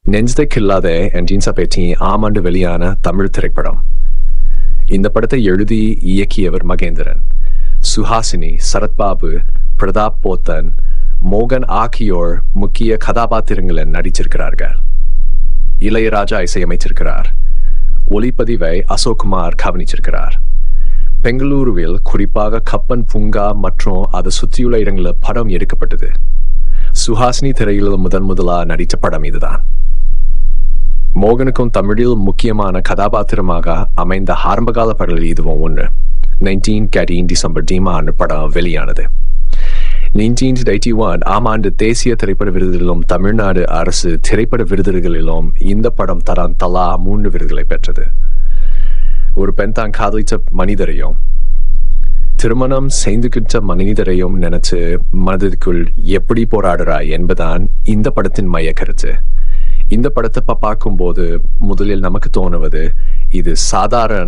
நெஞ்சத்தை கில்லாதே என்ஜின்ஸா பேட்டி ஆமாண்டு வெளியான தமிழ் திரைப்படம். இந்த படத்தை எழுதி இயக்கியவர் மகேந்திரன். சுஹாசினி, சரத்பாபு, பிரதாப் போத்தன், மோகன் ஆகியோர் முக்கிய கதாபாத்திரங்களில் நடிச்சிருக்கிறார்கள். இளையராஜா இசையமைச்சிருக்கிறார். ஒளிப்பதிவை அசோக்குமார் கவனிச்சிருக்கிறார். பெங்களூருவில் குறிப்பாக கப்பன் பூங்கா மற்றும் அதை சுற்றியுள்ள இடங்களில் படம் எடுக்கப்பட்டது. சுஹாசினி திரையில் முதலா நடித்த படம் இதுதான். மோகனுக்கும் தமிழில் முக்கியமான கதாபாத்திரமாக அமைந்த ஆரம்பகால படங்கள் இதுவும் ஒன்று. 19 டிசம்பர் டீமான் படம் வெளியானது. 1981 ஆண்டு தேசிய திரைப்பட விருதுகளிலும் தமிழ்நாடு அரசு திரைப்பட விருதுகளிலும் இந்த படம் தலா 3 விருதுகளை பெற்றது. ஒரு பெண் தான் காதலித்த மனிதரையும் திருமணம் செய்துகிட்ட மனிதரையும் நினைச்சு மனதிற்குள் எப்படி போராடுறா என்பதான் இந்த படத்தின் மைய கருத்து. இந்த படத்தை பார்க்கும்போது முதலில் நமக்கு தோணுவது இது சாதாரண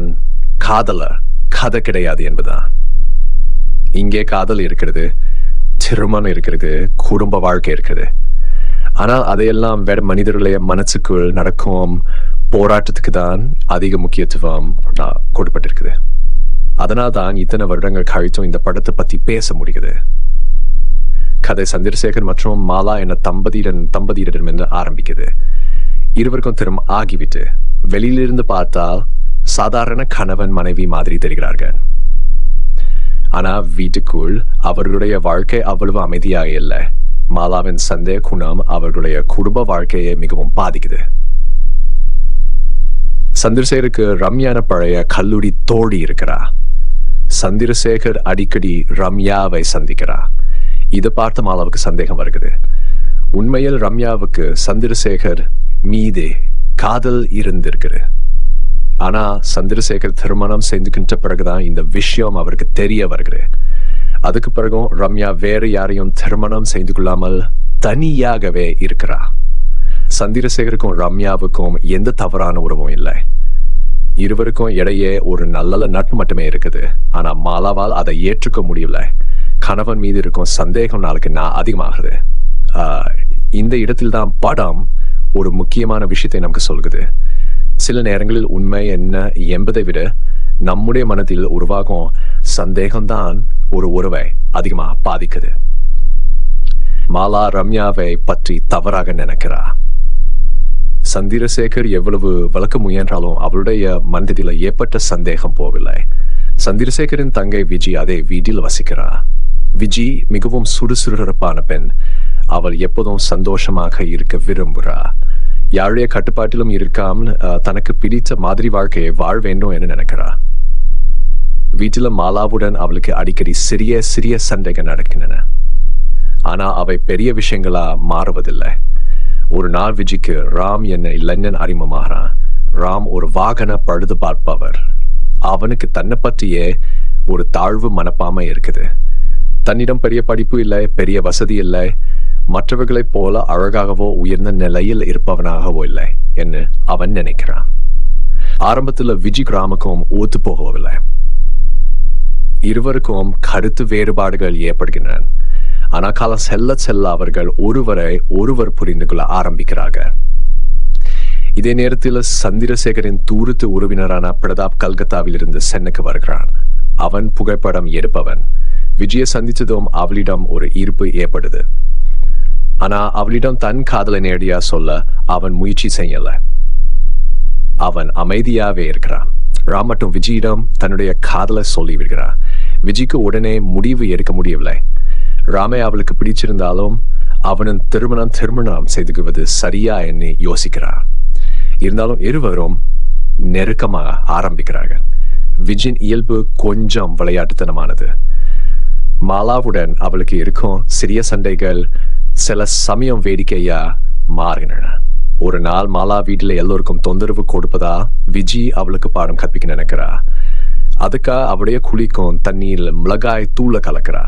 கதை கிடையாது என்பதுதான். இங்கே காதல் இருக்கிறது, திருமணம் இருக்கிறது, குடும்ப வாழ்க்கை இருக்கிறது. ஆனால் அதையெல்லாம் வேற மனிதர்களுடைய மனசுக்குள் நடக்கும் போராட்டத்துக்கு தான் அதிக முக்கியத்துவம் கொடுக்கப்பட்டிருக்குது. அதனால்தான் இத்தனை வருடங்கள் கழித்தும் இந்த படத்தை பத்தி பேச முடியுது. கதை சந்திரசேகர் மற்றும் மாலா என தம்பதியிடமிருந்து ஆரம்பிக்குது. இருவருக்கும் திரும்ப ஆகிவிட்டு வெளியிலிருந்து பார்த்தால் சாதாரண கணவன் மனைவி மாதிரி தெரிகிறார்கள். ஆனா வீட்டுக்குள் அவர்களுடைய வாழ்க்கை அவ்வளவு அமைதியாக இல்லை. மாலாவின் சந்தேக குணம் அவர்களுடைய குடும்ப வாழ்க்கையை மிகவும் பாதிக்குது. சந்திரசேகருக்கு ரம்யான பழைய கல்லூரி தோழி இருக்கிறா. சந்திரசேகர் அடிக்கடி ரம்யாவை சந்திக்கிறா. இதை பார்த்த மாலாவுக்கு சந்தேகம் வருகிறது. உண்மையில் ரம்யாவுக்கு சந்திரசேகர் மீது காதல் இருந்திருக்குது. ஆனா சந்திரசேகர் திருமணம் செய்துகின்ற பிறகுதான் இந்த விஷயம் அவருக்கு தெரிய வருகிறது. அதுக்கு பிறகும் ரம்யா வேற யாரையும் திருமணம் செய்து கொள்ளாமல் தனியாகவே இருக்கிறா. சந்திரசேகருக்கும் ரம்யாவுக்கும் எந்த தவறான உறவும் இல்லை. இருவருக்கும் இடையே ஒரு நல்ல நட்பு மட்டுமே இருக்குது. ஆனா மாலாவால் அதை ஏற்றுக்க முடியல. கணவன் மீது இருக்கும் சந்தேகம் நாளுக்கு அதிகமாகுது. இந்த இடத்தில் தான் படம் ஒரு முக்கியமான விஷயத்தை நமக்கு சொல்லுது. சில நேரங்களில் உண்மை என்ன என்பதை விட நம்முடைய மனதில் உருவாகும் சந்தேகம்தான் ஒரு உறவை அதிகமாக பாதிக்குது. மாலா ரம்யாவை பற்றி தவறாக நினைக்கிறா. சந்திரசேகர் எவ்வளவு வளர்க்க முயன்றாலும் அவளுடைய மனதில் ஏற்பட்ட சந்தேகம் போகவில்லை. சந்திரசேகரின் தங்கை விஜி அதே வீட்டில் வசிக்கிறா. விஜி மிகவும் சுறுசுறுப்பான பெண். அவள் எப்போதும் சந்தோஷமாக இருக்க விரும்புகிறா. யாருடைய கட்டுப்பாட்டிலும் இருக்காமல் தனக்கு பிடித்த மாதிரி வாழ்க்கையை வாழ வேண்டும் என்று நினைக்கிறா. வீட்டில் மாலாவுடன் அவளுக்கு அடிக்கடி சிறிய சண்டைகள் நடக்கின்றன. ஆனா அவை பெரிய விஷயங்களா மாறுவதில்லை. ஒரு நாள் விஜிக்கு ராம் என்ன இளைஞன் அறிமுகமாகிறான். ராம் ஒரு வாகன பழுது பார்ப்பவர். அவனுக்கு தன்னை பற்றியே ஒரு தாழ்வு மனப்பாமை இருக்குது. தன்னிடம் பெரிய படிப்பு இல்லை, பெரிய வசதி இல்லை, மற்றவர்களைப் போல அழகாகவோ உயர்ந்த நிலையில் இருப்பவனாகவோ இல்லை என்று அவன் நினைக்கிறான். ஆரம்பத்தில் விஜி ராமுக்கும் ஒத்து போகவில்லை. இருவருக்கும் கருத்து வேறுபாடுகள் ஏற்படுகின்றன. ஆனால் காலம் செல்ல அவர்கள் ஒருவர் புரிந்து கொள்ள ஆரம்பிக்கிறார்கள். இதே நேரத்தில் சந்திரசேகரின் தூரத்து உறவினரான பிரதாப் கல்கத்தாவில் இருந்து சென்னைக்கு வருகிறான். அவன் புகைப்படம் எடுப்பவன். விஜயை சந்தித்ததும் அவளிடம் ஒரு ஈர்ப்பு ஏற்படுது. ஆனா அவளிடம் தன் காதலை நேரடியா சொல்ல அவன் முயற்சி செய்யல. அவன் அமைதியாவே இருக்கிறான். ராம் மற்றும் விஜயிடம் தன்னுடைய காதலை சொல்லி விடுகிறான். விஜய்க்கு உடனே முடிவு எடுக்க முடியவில்லை. ராமை அவளுக்கு பிடிச்சிருந்தாலும் அவனின் திருமணம் செய்துக்குவது சரியா என்று யோசிக்கிறார். இருந்தாலும் இருவரும் நெருக்கமாக ஆரம்பிக்கிறார்கள். விஜயின் இயல்பு கொஞ்சம் விளையாட்டுத்தனமானது. மாலாவுடன் அவளுக்கு இருக்கும் சிறிய சண்டைகள் சில சமயம் வேடிக்கையா மாறுகின்றன. ஒரு நாள் மாலா வீட்டில் எல்லோருக்கும் தொந்தரவு கொடுப்பதா விஜி அவளுக்கு பாடம் கற்பிக்க நினைக்கிறா. அதுக்காக அவளுடைய குளிக்கும் தண்ணீரில் மிளகாய் தூள கலக்கிறா.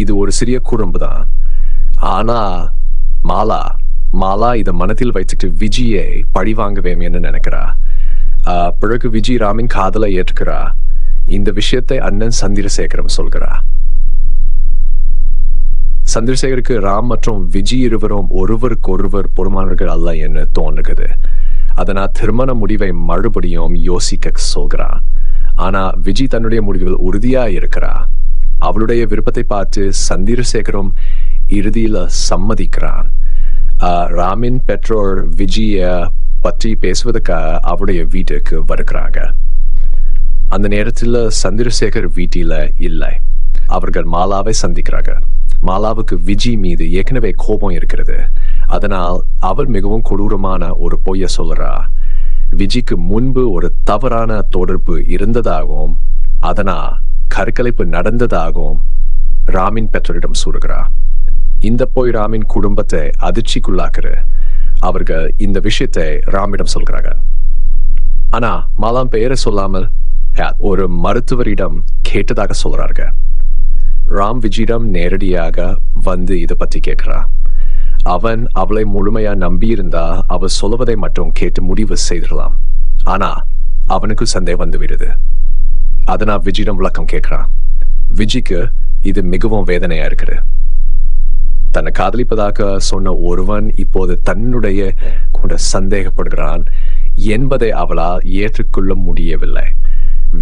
இது ஒரு சிறிய குறும்பு தான். ஆனா மாலா இதை மனத்தில் வைத்துட்டு விஜயை பழி வாங்குவேன் என்று நினைக்கிறா. பிறகு விஜி ராமின் காதலை ஏற்றுக்கிறா. இந்த விஷயத்தை அண்ணன் சந்திரசேகரம் சொல்கிறா. சந்திரசேகருக்கு ராம் மற்றும் விஜி இருவரும் ஒருவருக்கொருவர் பொறுமானவர்கள் அல்ல என்று தோன்றுகிறது. அதனால் திருமண முடிவை மறுபடியும் யோசிக்க சொல்கிறான். ஆனா விஜி தன்னுடைய முடிவில் உறுதியா இருக்கிறா. அவளுடைய விருப்பத்தை பார்த்து சந்திரசேகரும் இறுதியில சம்மதிக்கிறான். ராமின் பெற்றோர் விஜய பற்றி பேசுவதற்காக அவருடைய வீட்டுக்கு வருகிறாங்க. அந்த நேரத்தில் சந்திரசேகர் வீட்டில இல்லை. அவர்கள் மாலாவை சந்திக்கிறார்கள். மாலாவுக்கு விஜி மீது ஏற்கனவே கோபம் இருக்கிறது. அதனால் அவள் மிகவும் கொடூரமான ஒரு பொய்ய சொல்றா. விஜிக்கு முன்பு ஒரு தவறான தொடர்பு இருந்ததாகவும் அதனால் கருக்கலைப்பு நடந்ததாகவும் ராமின் பெற்றோரிடம் சொல்கிறா. இந்த பொய் ராமின் குடும்பத்தை அதிர்ச்சிக்குள்ளாக்குற. அவர்கள் இந்த விஷயத்தை ராமிடம் சொல்கிறார்கள். ஆனா மாலாம் பெயரை சொல்லாமல் ஒரு மருத்துவரிடம் கேட்டதாக சொல்றார்கள். ராம் விஜயிடம் நேரடியாக வந்து இதை பத்தி கேட்கிறான். அவன் அவளை முழுமையா நம்பியிருந்தா அவள் சொல்லுவதை மட்டும் கேட்டு முடிவு செய்திடலாம். ஆனா அவனுக்கு சந்தேகம் வந்து விடுது. அதனால் விஜயிடம் விளக்கம் கேட்கிறான். விஜிக்கு இது மிகவும் வேதனையா இருக்குது. தன்னை காதலிப்பதாக சொன்ன ஒருவன் இப்போது தன்னுடைய கொண்ட சந்தேகப்படுகிறான் என்பதை அவளால் ஏற்றுக்கொள்ள முடியவில்லை.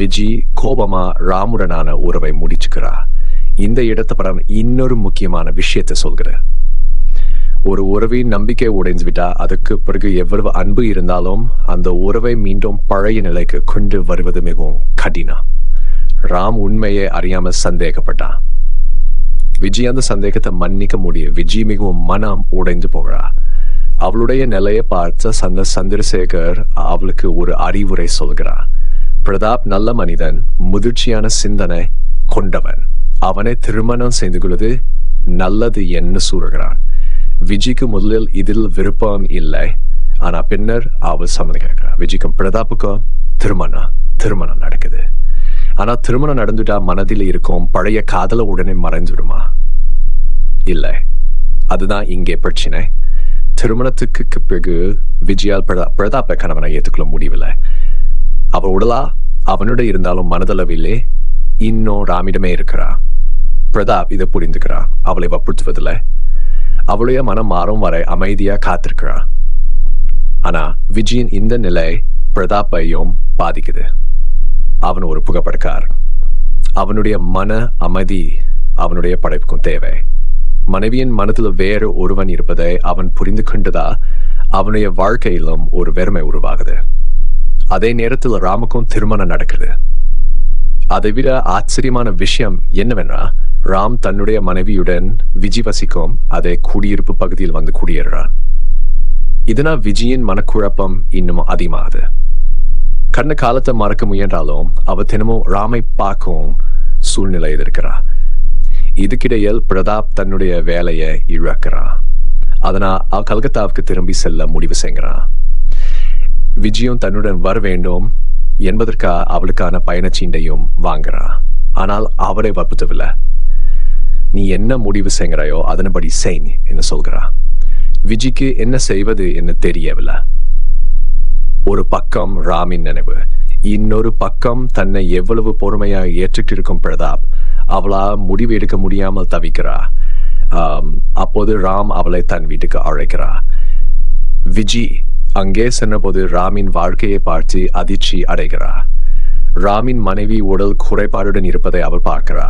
விஜி கோபமா ராமுடனான உறவை முடிச்சுக்கிறா. இந்த இடத்த படம் இன்னொரு முக்கியமான விஷயத்தை சொல்கிற. ஒரு உறவின் நம்பிக்கை உடைஞ்சு விட்டா அதுக்கு பிறகு எவ்வளவு அன்பு இருந்தாலும் அந்த உறவை மீண்டும் பழைய நிலைக்கு கொண்டு வருவது மிகவும் கடினம். ராம் உண்மையை அறியாமல் சந்தேகப்பட்டான். விஜய் அந்த சந்தேகத்தை மன்னிக்க முடியும். விஜய் மிகவும் மனம் உடைந்து போகிறா. அவளுடைய நிலையை பார்த்த சந்திரசேகர் அவளுக்கு ஒரு அறிவுரை சொல்கிறார். பிரதாப் நல்ல மனிதன், முதிர்ச்சியான சிந்தனை கொண்டவன். அவனை திருமணம் செய்து கொள்வது நல்லது என்று சொல்கிறான். விஜய்க்கு முதலில் இதில் விருப்பம் இல்லை. ஆனா பின்னர் அவள் சம்மதிக்கிறார். விஜய்க்கும் பிரதாப்புக்கும் திருமணம் நடக்குது. ஆனா திருமணம் நடந்துட்டா மனதில் இருக்கும் பழைய காதல உடனே மறைஞ்சிடுமா? இல்லை, அதுதான் இங்கே பிரச்சனை. திருமணத்துக்கு பிறகு விஜயால் பிரதாப்ப கணவனை ஏற்றுக்கொள்ள முடியவில்லை. அவள் உடலா அவனுடைய இருந்தாலும் மனதளவிலே இன்னும் ராமிடமே இருக்கிறா. பிரதாப் இதை புரிந்துக்கிறா. அவளை வற்புறுத்துவதில்லை. அவளுடைய மனம் மாறும் வரை அமைதியா காத்திருக்கிறா. ஆனா விஜயின் இந்த நிலை பிரதாப்பையும் பாதிக்குது. அவன் ஒரு புகைப்படக்கார். அவனுடைய மன அமைதி அவனுடைய படைப்புக்கும் தேவை. மனைவியின் மனதில் வேறு ஒருவன் இருப்பதை அவன் புரிந்து கொண்டதா அவனுடைய வாழ்க்கையிலும் ஒரு வெறுமை உருவாகுது. அதே நேரத்தில் ராமுக்கும் திருமணம் நடக்குது. அதை விட ஆச்சரியமான விஷயம் என்னவென்றா, ராம் தன்னுடைய மனைவியுடன் விஜி வசிக்கும் அதே குடியிருப்பு பகுதியில் வந்து குடியேறான். இதனால் விஜயின் மனக்குழப்பம் இன்னும் அதிகமாகுது. கடந்த காலத்தை மறக்க முயன்றாலும் அவ தினமும் ராமை பார்க்கும் சூழ்நிலை இருக்கிறார். இதுக்கிடையில் பிரதாப் தன்னுடைய வேலையை இழக்கிறான். அதனால் அவ கல்கத்தாவுக்கு திரும்பி செல்ல முடிவு செய்கிறான். விஜயும் தன்னுடன் வர வேண்டும் என்பதற்காக அவளுக்கான பயணச்சீண்டையும் வாங்குறான். ஆனால் அவரை வற்புறுத்தவில்லை. நீ என்ன முடிவு செய்கிறாயோ அதன்படி செய் என்று சொல்கிறா. விஜிக்கு என்ன செய்வது என்று தெரியவில்லை. ஒரு பக்கம் ராமின் நினைவு, இன்னொரு பக்கம் தன்னை எவ்வளவு பொறுமையாக ஏற்றுக்கிருக்கும் பிரதாப். அவளா முடிவு எடுக்க முடியாமல் தவிக்கிறா. அப்போது ராம் அவளை தன் வீட்டுக்கு அழைக்கிறா. விஜி அங்கே சென்றபோது ராமின் வாழ்க்கையை பார்த்து அதிர்ச்சி அடைகிறா. ராமின் மனைவி உடல் குறைபாடுடன் இருப்பதை அவள் பார்க்கிறா.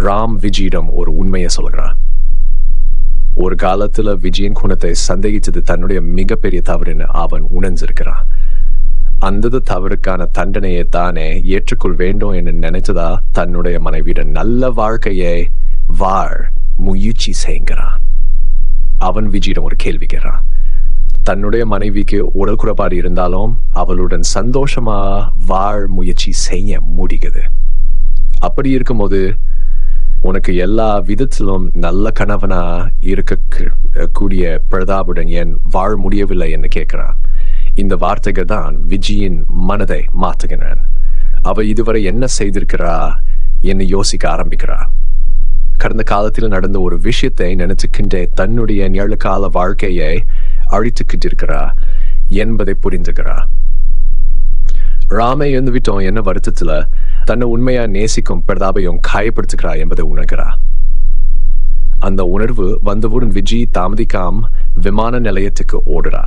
ராம் விஜயிடம் ஒரு உண்மையை சொல்கிறான். ஒரு காலத்துல விஜயின் குணத்தை சந்தேகிச்சது தன்னுடைய மிகப்பெரிய தவறுன்னு அவன் உணர்ந்திருக்கிறான். அந்த தவறுக்கான தண்டனையை தானே ஏற்றுக்கொள் வேண்டும் என்று நினைச்சதா தன்னுடைய மனைவியுடன் நல்ல வாழ்க்கையை முயற்சி செய்கிறான். அவன் விஜயிடம் ஒரு கேள்வி கேட்கிறான். தன்னுடைய மனைவிக்கு உடல் குறைபாடு இருந்தாலும் அவளுடன் சந்தோஷமா முயற்சி செய்ய முடியுது. அப்படி இருக்கும்போது உனக்கு எல்லா விதத்திலும் நல்ல கணவனா இருக்க கூடிய பிரதாபுடன் ஏன் வாழ முடியவில்லை என்று கேட்கிறான். இந்த வார்த்தைகள் தான் விஜயின் மனதை மாற்றுகின்றன. அவ இதுவரை என்ன செய்திருக்கிறா என்று யோசிக்க ஆரம்பிக்கிறா. கடந்த காலத்தில் நடந்த ஒரு விஷயத்தை நினைச்சுக்கின்றே தன்னுடைய நிழற்கால வாழ்க்கையை அழித்துக்கிட்டு இருக்கிறா என்பதை புரிந்துகிறா. ராமை இருந்து விட்டோம் என்ன வருத்தத்துல தன்னை உண்மையா நேசிக்கும் பிரதாபையும் காயப்படுத்துகிறா என்பதை உணர்கிறா. அந்த உணர்வு வந்தவுடன் விஜி தாமதிக்காம விமான நிலையத்துக்கு ஓடுறா.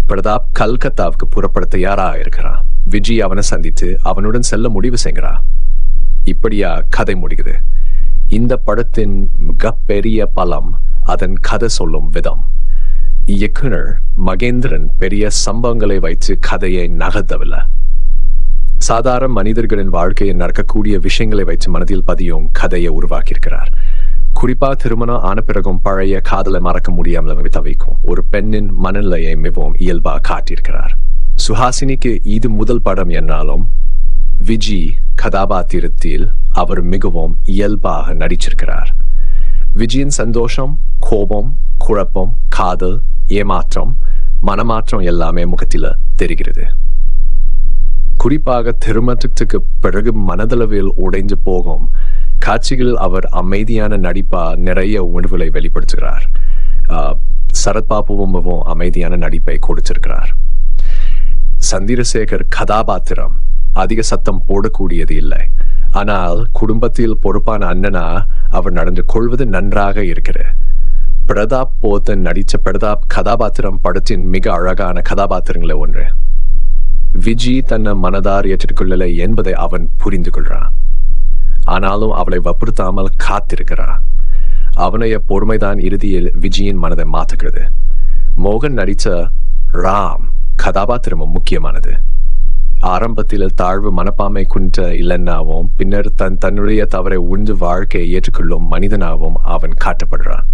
பிரதாப் கல்கத்தாவுக்கு புறப்பட தயாரா இருக்கிறான். விஜி அவனை சந்தித்து அவனுடன் செல்ல முடிவு செய்கிறா. இப்படியா கதை முடிக்குது. இந்த படத்தின் மிகப்பெரிய பலம் அதன் கதை சொல்லும் விதம். இயக்குனர் மகேந்திரன் பெரிய சம்பவங்களை வைத்து கதையை நகர்த்தவில்லை. சாதாரண மனிதர்களின் வாழ்க்கையில் நடக்கக்கூடிய விஷயங்களை வைத்து மனதில் பதியும் கதையை உருவாக்கியிருக்கிறார். குறிப்பா திருமணம் ஆன பிறகும் பழைய காதலை மறக்க முடியாமல் தவிக்கும் ஒரு பெண்ணின் மனநிலையை மிகவும் இயல்பாக காட்டியிருக்கிறார். சுஹாசினிக்கு இது முதல் படம் என்னாலும் விஜி கதாபாத்திரத்தில் அவர் மிகவும் இயல்பாக நடிச்சிருக்கிறார். விஜயின் சந்தோஷம், கோபம், குழப்பம், காதல், ஏமாற்றம், மனமாற்றம் எல்லாமே முகத்தில தெரிகிறது. குறிப்பாக திருமணத்துக்கு பிறகு மனதளவில் உடைந்து போகும் காட்சிகளில் அவர் அமைதியான நடிப்பா நிறைய உணர்வுகளை வெளிப்படுத்துகிறார். சரத்பாபுவும் அமைதியான நடிப்பை கொடுத்திருக்கிறார். சந்திரசேகர் கதாபாத்திரம் அதிக சத்தம் போடக்கூடியது இல்லை. ஆனால் குடும்பத்தில் பொறுப்பான அண்ணனா அவர் நடந்து கொள்வது நன்றாக இருக்கிறது. பிரதாப் போத்தன் நடித்த பிரதாப் கதாபாத்திரம் படத்தின் மிக அழகான கதாபாத்திரங்களை ஒன்று. விஜி தன்னை மனதார் ஏற்றுக்கொள்ளலை என்பதை அவன் புரிந்து கொள்றான். ஆனாலும் அவளை வற்புறுத்தாமல் காத்திருக்கிறான். அவனைய பொறுமைதான் இறுதியில் விஜயின் மனதை மாற்றுகிறது. மோகன் நடித்த ராம் கதாபாத்திரமும் முக்கியமானது. ஆரம்பத்தில் தாழ்வு மனப்பான்மை கொண்ட இல்லைன்னாவும் பின்னர் தன்னுடைய தவறை உண்டு வாழ்க்கையை ஏற்றுக்கொள்ளும் மனிதனாகவும் அவன் காட்டப்படுறான்.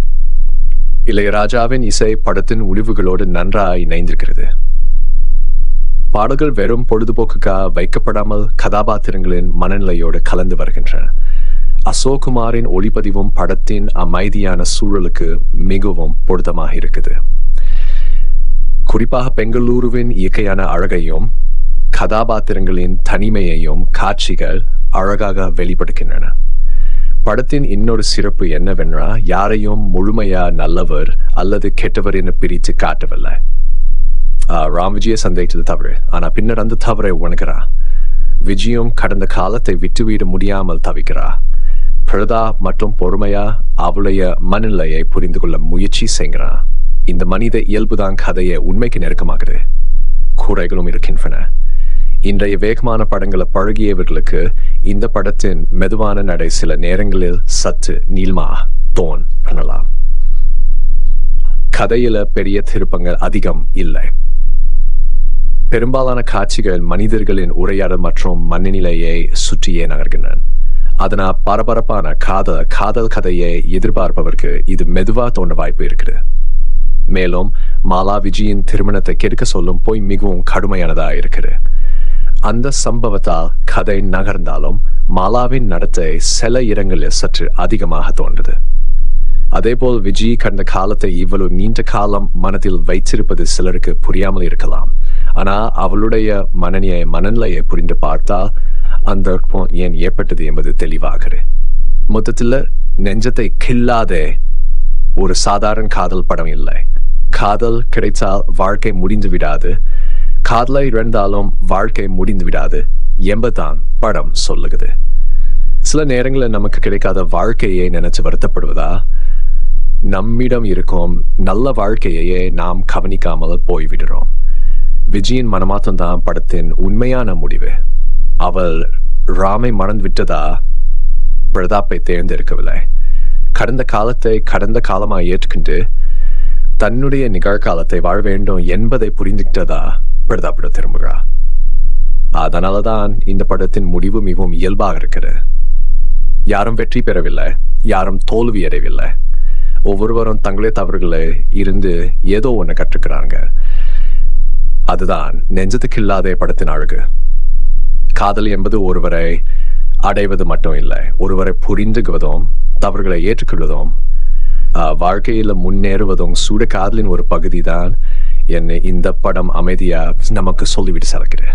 இளையராஜாவின் இசை படத்தின் உணர்வுகளோடு நன்றாய் இணைந்திருக்கிறது. பாடல்கள் வெறும் பொழுதுபோக்குக்காக வைக்கப்படாமல் கதாபாத்திரங்களின் மனநிலையோடு கலந்து வருகின்றன. அசோக்குமாரின் ஒளிப்பதிவும் படத்தின் அமைதியான சூழலுக்கு மிகவும் பொருத்தமாக இருக்குது. குறிப்பாக பெங்களூருவின் இயற்கையான அழகையும் கதாபாத்திரங்களின் தனிமையையும் காட்சிகள் அழகாக வெளிப்படுகின்றன. படத்தின் இன்னொரு சிறப்பு என்னவென்றால் யாரையும் முழுமையா நல்லவர் அல்லது கெட்டவர் என பிரித்து காட்டவில்லை. ராம் விஜயை சந்தேகித்தது தவறு, ஆனா பின்னர் அந்த தவறை உணர்கிறா. விஜயும் கடந்த காலத்தை விட்டுவிட முடியாமல் தவிக்கிறா. பிரதாப் மற்றும் பொறுமையா அவளுடைய மனநிலையை புரிந்து கொள்ள முயற்சி செய்கிறா. இந்த மனித இயல்புதான் கதையை உண்மைக்கு நெருக்கமாகுது. குறைகளும் இருக்கின்றன. இன்றைய வேகமான படங்களை பழகியவர்களுக்கு இந்த படத்தின் மெதுவான நடை சில நேரங்களில் சற்று நீள்மா தோன்றலாம். கதையில பெரிய திருப்பங்கள் அதிகம் இல்லை. பெரும்பாலான காட்சிகள் மனிதர்களின் உரையாடல் மற்றும் மனநிலையை சுற்றியே நகர்கின்றன. அதனால் பரபரப்பான காதல் கதையை எதிர்பார்ப்பவருக்கு இது மெதுவா தோன்ற வாய்ப்பு இருக்குது. மேலும் மாலா விஜயின் திருமணத்தை கெடுக்க சொல்லும் போய் மிகவும் கடுமையானதா இருக்குது. அந்த சம்பவத்தால் கதை நகர்ந்தாலும் மாலாவின் நடத்தை சில இடங்களில் சற்று அதிகமாக தோன்றது. அதேபோல் விஜய் கடந்த காலத்தை இவ்வளவு நீண்ட காலம் மனதில் வைத்திருப்பது சிலருக்கு புரியாமல் இருக்கலாம். ஆனா அவளுடைய மனநிலையை புரிந்து பார்த்தால் அந்த ஏன் ஏற்பட்டது என்பது தெளிவாகிறது. மொத்தத்தில் நெஞ்சத்தை கில்லாதே ஒரு சாதாரண காதல் படம் இல்லை. காதல் கிடைத்தால் வாழ்க்கை முடிந்து விடாது, காதலை இழந்தாலும் வாழ்க்கை முடிந்து விடாது என்பதுதான் படம் சொல்லுகிறது. சில நேரங்களில் நமக்கு கிடைக்காத வாழ்க்கையை நினைச்சு வருத்தப்படுவதா, நம்மிடம் இருக்கும் நல்ல வாழ்க்கையே நாம் கவனிக்காமல் போய்விடுறோம். விஜயின் மனமாற்றம் தான் படத்தின் உண்மையான முடிவு. அவள் ராமை மறந்து விட்டதா, பிரதாப்பை தேர்ந்தெடுக்கவில்லை. கடந்த காலத்தை கடந்த காலமாக ஏற்றுக்கொண்டு தன்னுடைய நிகழ்காலத்தை வாழ வேண்டும் என்பதை புரிந்துகிட்டதா பிரதாப்பிட திரும்புகிறா. அதனாலதான் இந்த படத்தின் முடிவு மிகவும் இயல்பாக இருக்கிறது. யாரும் வெற்றி பெறவில்லை, யாரும் தோல்வி அடையவில்லை. ஒவ்வொருவரும் தங்களே தவறுகளை இருந்து ஏதோ ஒன்று கற்றுக்கிறாங்க. அதுதான் நெஞ்சத்துக்கு இல்லாத படத்தின் அழகு. காதல் என்பது ஒருவரை அடைவது மட்டும் இல்லை, ஒருவரை புரிந்துக்குவதும் தவறுகளை ஏற்றுக்கொள்வதும் வாழ்க்கையில முன்னேறுவதும் சூட காதலின் ஒரு பகுதி தான் என்ன இந்த படம் அமைதியா நமக்கு சொல்லிவிட்டு செல்கிறது.